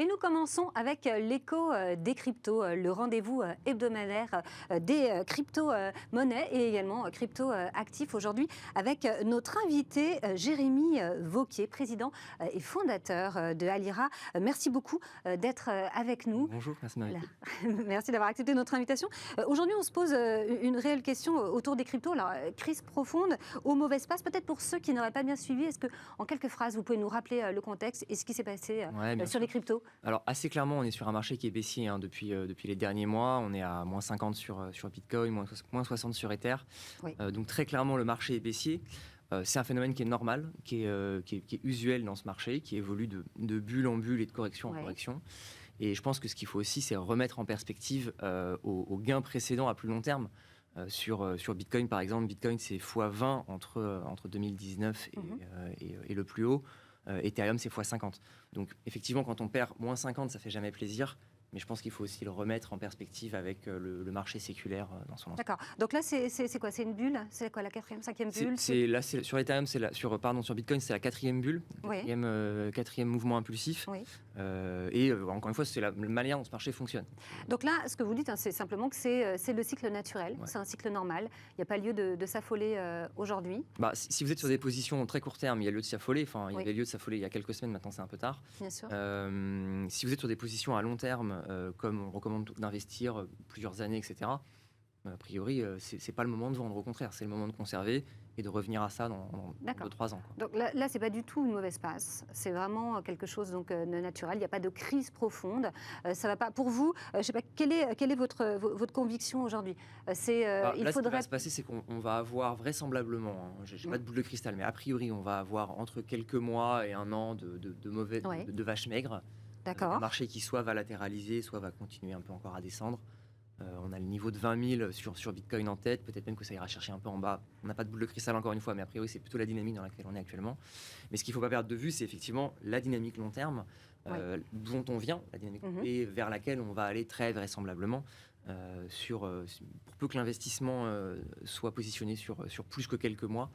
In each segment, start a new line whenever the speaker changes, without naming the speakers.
Et nous commençons avec l'écho des cryptos, le rendez-vous hebdomadaire des crypto-monnaies et également crypto-actifs aujourd'hui avec notre invité Jérémy Vauquier, président et fondateur de Alira. Merci beaucoup d'être avec nous.
Bonjour, merci de m'inviter.
Merci d'avoir accepté notre invitation. Aujourd'hui, on se pose une réelle question autour des cryptos. Alors, crise profonde, aux mauvaises passes. Peut-être pour ceux qui n'auraient pas bien suivi, est-ce que, en quelques phrases, vous pouvez nous rappeler le contexte et ce qui s'est passé sur les cryptos?
Alors, assez clairement, on est sur un marché qui est baissier depuis les derniers mois. On est à moins 50 sur Bitcoin, moins 60 sur Ether.
Oui.
Donc, très clairement, le marché est baissier. C'est un phénomène qui est normal, qui est usuel dans ce marché, qui évolue de bulle en bulle et de correction en correction. Et je pense que ce qu'il faut aussi, c'est remettre en perspective aux gains précédents à plus long terme. Sur Bitcoin, par exemple, Bitcoin, c'est x20 entre 2019 et le plus haut. Ethereum, c'est x50. Donc, effectivement, quand on perd moins 50, ça fait jamais plaisir. Mais je pense qu'il faut aussi le remettre en perspective avec le marché séculaire dans son ensemble.
D'accord. Donc là, c'est quoi? C'est une bulle? C'est quoi, la quatrième, cinquième bulle?
Sur Ethereum, sur Bitcoin, c'est la quatrième bulle, quatrième mouvement impulsif.
Oui.
Et encore une fois, c'est la manière dont ce marché fonctionne.
Donc là, ce que vous dites, c'est simplement que c'est le cycle naturel, c'est un cycle normal. Il n'y a pas lieu de s'affoler aujourd'hui.
Si vous êtes sur des positions très court terme, il y a lieu de s'affoler. Enfin, il y avait lieu de s'affoler il y a quelques semaines, maintenant c'est un peu tard.
Bien sûr.
Si vous êtes sur des positions à long terme, comme on recommande d'investir plusieurs années, etc., a priori, c'est pas le moment de vendre. Au contraire, c'est le moment de conserver et de revenir à ça dans 2-3 ans.
Donc là, c'est pas du tout une mauvaise passe. C'est vraiment quelque chose de naturel. Il n'y a pas de crise profonde. Ça va pas. Pour vous, je sais pas quelle est votre conviction aujourd'hui.
Ce qui va se passer, c'est qu'on va avoir vraisemblablement, j'ai pas de boule de cristal, mais a priori, on va avoir entre quelques mois et un an de vaches maigres.
D'accord.
Un marché qui soit va latéraliser, soit va continuer un peu encore à descendre. On a le niveau de 20 000 sur Bitcoin en tête, peut-être même que ça ira chercher un peu en bas. On n'a pas de boule de cristal encore une fois, mais a priori c'est plutôt la dynamique dans laquelle on est actuellement. Mais ce qu'il ne faut pas perdre de vue, c'est effectivement la dynamique long terme dont on vient, la dynamique et vers laquelle on va aller très vraisemblablement pour peu que l'investissement soit positionné sur plus que quelques mois.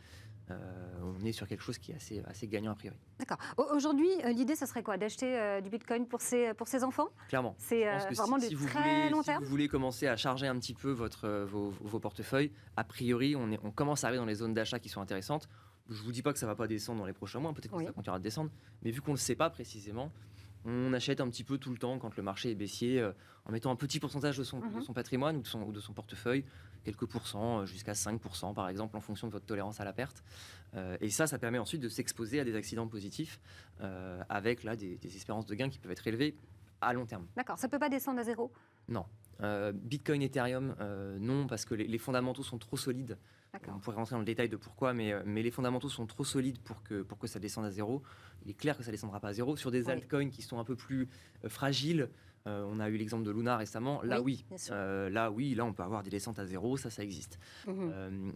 On est sur quelque chose qui est assez gagnant a priori.
D'accord. Aujourd'hui, l'idée, ça serait quoi? D'acheter du Bitcoin pour ses enfants?
Clairement.
C'est vraiment du très long terme.
Si vous voulez commencer à charger un petit peu vos portefeuilles, a priori, on commence à arriver dans les zones d'achat qui sont intéressantes. Je ne vous dis pas que ça ne va pas descendre dans les prochains mois, peut-être que ça continuera de descendre, mais vu qu'on ne le sait pas précisément, on achète un petit peu tout le temps quand le marché est baissier, en mettant un petit pourcentage de son patrimoine ou de son portefeuille, quelques pourcents, jusqu'à 5% par exemple, en fonction de votre tolérance à la perte. Et ça permet ensuite de s'exposer à des accidents positifs avec là, des espérances de gains qui peuvent être élevées à long terme.
D'accord, ça ne peut pas descendre à zéro?
Non. Bitcoin, Ethereum, non, parce que les fondamentaux sont trop solides. On pourrait rentrer dans le détail de pourquoi, mais les fondamentaux sont trop solides pour que ça descende à zéro. Il est clair que ça ne descendra pas à zéro. Sur des altcoins qui sont un peu plus fragiles, on a eu l'exemple de Luna récemment. Là, là, on peut avoir des descentes à zéro, ça existe.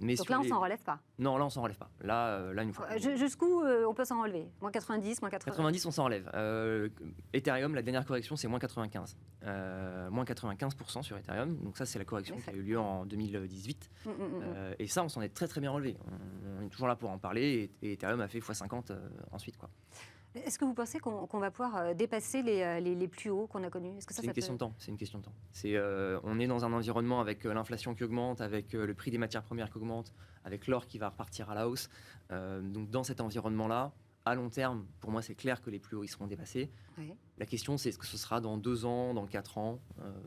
Mais donc là, on ne s'en relève pas?
Non, là, on ne s'en relève pas. Là, une fois.
Jusqu'où on peut s'en relever? Moins 90, moins 80?
90, on s'en relève. Ethereum, la dernière correction, c'est moins 95. Moins 95% sur Ethereum. Donc ça, c'est la correction qui a eu lieu en 2018. Et ça, on s'en est très très bien relevé. On est toujours là pour en parler. Et Ethereum a fait x50 ensuite, quoi.
Est-ce que vous pensez qu'on va pouvoir dépasser les plus hauts qu'on a connus?
C'est une question de temps. C'est une question de temps. On est dans un environnement avec l'inflation qui augmente, avec le prix des matières premières qui augmente, avec l'or qui va repartir à la hausse. Donc dans cet environnement-là, à long terme, pour moi, c'est clair que les plus hauts ils seront dépassés. La question, c'est est-ce que ce sera dans 2 ans, dans 4 ans?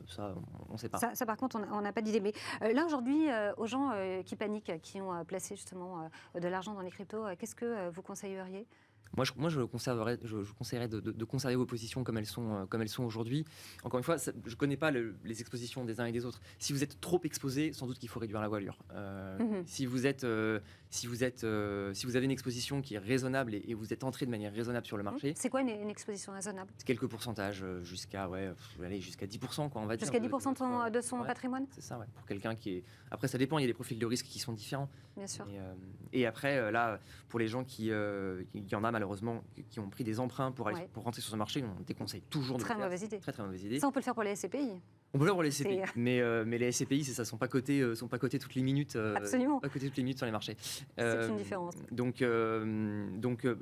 Ça, on ne sait pas.
Ça, par contre, on n'a pas d'idée. Mais là, aujourd'hui, aux gens qui paniquent, qui ont placé justement de l'argent dans les cryptos, qu'est-ce que vous conseilleriez?
Moi, je conseillerais de conserver vos positions comme elles sont aujourd'hui. Encore une fois, je ne connais pas les expositions des uns et des autres. Si vous êtes trop exposé, sans doute qu'il faut réduire la voilure. Si vous avez une exposition qui est raisonnable et vous êtes entré de manière raisonnable sur le marché.
C'est quoi une exposition raisonnable?
Quelques pourcentages, jusqu'à 10%, quoi, on va dire.
Jusqu'à 10% de son patrimoine?
C'est ça, ouais. Pour quelqu'un qui est... Après, ça dépend, il y a des profils de risque qui sont différents.
Bien sûr.
Et après, là, pour les gens il y en a malheureusement, qui ont pris des emprunts pour rentrer sur ce marché, on déconseille toujours de le faire.
Mauvaise idée.
Très mauvaise idée.
Ça, on peut le faire pour les SCPI.
On peut le faire pour les SCPI, mais les SCPI, c'est ça, sont pas cotés toutes les minutes.
Absolument.
Pas cotés toutes les minutes sur les marchés.
C'est une différence.
Donc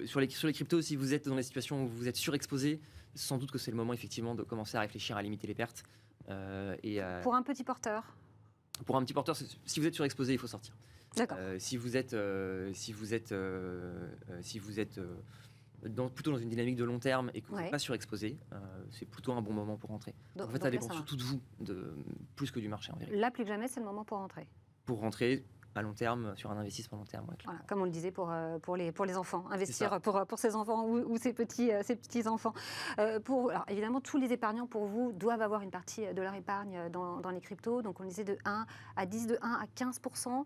sur les cryptos, si vous êtes dans des situations où vous êtes surexposé, sans doute que c'est le moment effectivement de commencer à réfléchir à limiter les pertes.
Pour un petit porteur.
Pour un petit porteur, si vous êtes surexposé, il faut sortir.
D'accord.
Si vous êtes plutôt dans une dynamique de long terme et que vous n'êtes pas surexposé, c'est plutôt un bon moment pour rentrer. Donc, en fait, ça dépend surtout de vous, plus que du marché en vérité.
Là, plus que jamais, c'est le moment pour rentrer.
Pour rentrer à long terme, sur un investissement long terme.
Voilà, comme on le disait pour les enfants, investir pour ses enfants ou ses petits-enfants. Alors, évidemment, tous les épargnants, pour vous, doivent avoir une partie de leur épargne dans les cryptos. Donc, on disait de 1 à 10, de 1 à 15%.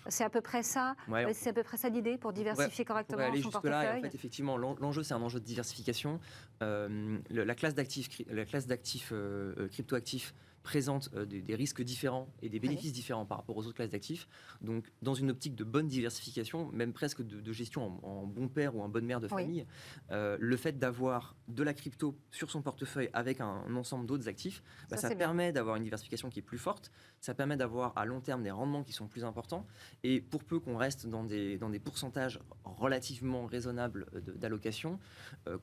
C'est à peu près ça, c'est à peu près ça l'idée pour diversifier correctement son portefeuille.
En fait, effectivement, l'enjeu c'est un enjeu de diversification. La classe d'actifs cryptoactifs présente des risques différents et des bénéfices différents par rapport aux autres classes d'actifs. Donc, dans une optique de bonne diversification, même presque de gestion en bon père ou en bonne mère de famille, le fait d'avoir de la crypto sur son portefeuille avec un ensemble d'autres actifs, ça permet d'avoir une diversification qui est plus forte, ça permet d'avoir à long terme des rendements qui sont plus importants, et pour peu qu'on reste dans des pourcentages relativement raisonnables d'allocation,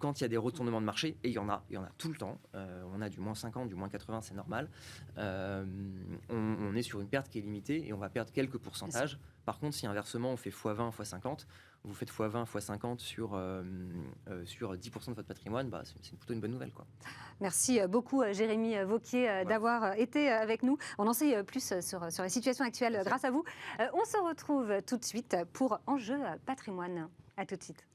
quand il y a des retournements de marché, et il y en a tout le temps, on a du moins 50, du moins 80, c'est normal, on est sur une perte qui est limitée et on va perdre quelques pourcentages. Par contre, si inversement on fait x20, x50, vous faites x20, x50 sur 10% de votre patrimoine, c'est plutôt une bonne nouvelle, quoi.
Merci beaucoup Jérémy Vauquier d'avoir été avec nous. On en sait plus sur la situation actuelle grâce à vous. On se retrouve tout de suite pour Enjeu Patrimoine. À tout de suite.